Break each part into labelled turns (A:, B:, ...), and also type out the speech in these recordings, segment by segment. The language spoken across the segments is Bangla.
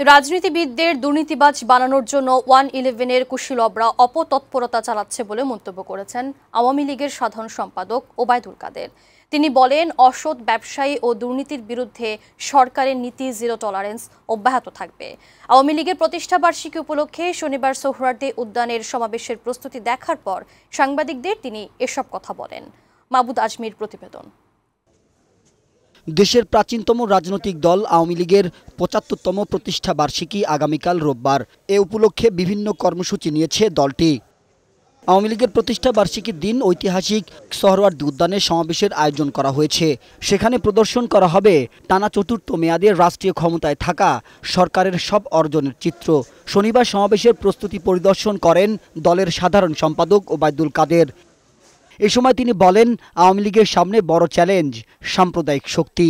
A: রাজনীতিবিদদের দুর্নীতিবাজ বানানোর জন্য 111-এর কুশীলবরা অপতৎপরতা চালাচ্ছে বলে মন্তব্য করেছেন আওয়ামী লীগের সাধারণ সম্পাদক ওবায়দুল কাদের। তিনি বলেন, অসৎ ব্যবসায়ী ও দুর্নীতির বিরুদ্ধে সরকারের নীতি জিরো টলারেন্স অব্যাহত থাকবে। আওয়ামী লীগের প্রতিষ্ঠা বার্ষিকী উপলক্ষে শনিবার সোহরাওয়ার্দী উদ্যানের সমাবেশের প্রস্তুতি দেখার পর সাংবাদিকদের তিনি এসব কথা বলেন। মাহবুদ আজমির প্রতিবেদন।
B: দেশের প্রাচীনতম রাজনৈতিক দল আওয়ামী লীগের ৭৫তম প্রতিষ্ঠা বার্ষিকী আগামীকাল রোববার। এ উপলক্ষে বিভিন্ন কর্মসূচি নিয়েছে দলটি। আওয়ামী লীগের প্রতিষ্ঠা বার্ষিকীর দিন ঐতিহাসিক সোহরাওয়ার্দী উদ্যানে সমাবেশের আয়োজন করা হয়েছে। সেখানে প্রদর্শন করা হবে টানা চতুর্থ মেয়াদে রাষ্ট্রীয় ক্ষমতায় থাকা সরকারের সব অর্জনের চিত্র। শনিবার সমাবেশের প্রস্তুতি পরিদর্শন করেন দলের সাধারণ সম্পাদক ওবায়দুল কাদের। এ সময় তিনি বলেন, আওয়ামী লীগের সামনে বড় চ্যালেঞ্জ সাম্প্রদায়িক শক্তি।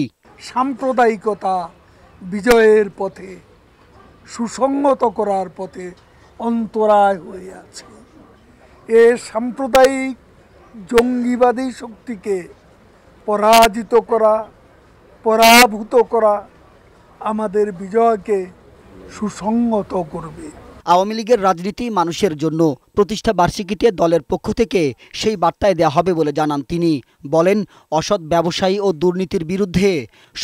C: সাম্প্রদায়িকতা বিজয়ের পথে, সুসংগত করার পথে অন্তরায় হয়ে আছে। এ সাম্প্রদায়িক জঙ্গিবাদী শক্তিকে পরাজিত করা, পরাভূত করা আমাদের বিজয়কে সুসংগত করবে।
B: আওয়ামী লীগের রাজনীতি মানুষের জন্য। প্রতিষ্ঠা বার্ষিকীতে দলের পক্ষ থেকে সেই বার্তায় দেওয়া হবে বলে জানান তিনি। বলেন, অসৎ ব্যবসায়ী ও দুর্নীতির বিরুদ্ধে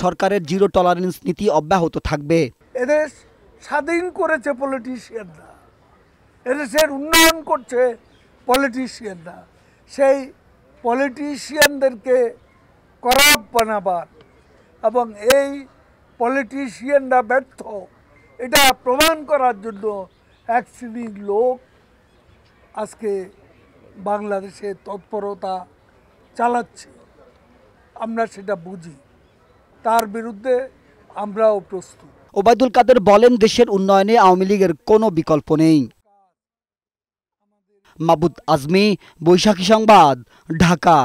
B: সরকারের জিরো টলারেন্স নীতি অব্যাহত থাকবে।
C: এদেশ স্বাধীন করেছে পলিটিশিয়ানরা, এদেশের উন্নয়ন করছে পলিটিশিয়ানরা। সেই পলিটিশিয়ানদেরকে করাপ্ট বানাবার এবং এই পলিটিশিয়ানরা ব্যর্থ এটা প্রমাণ করার জন্য এক শ্রেণীর লোক আজকে বাংলাদেশে তৎপরতা চালাচ্ছে। আমরা সেটা বুঝি, তার বিরুদ্ধে আমরাও প্রস্তুত।
B: ওবায়দুল কাদের বলেন, দেশের উন্নয়নে আওয়ামী লীগের কোনো বিকল্প নেই। মাহবুদ আজমি, বৈশাখী সংবাদ, ঢাকা।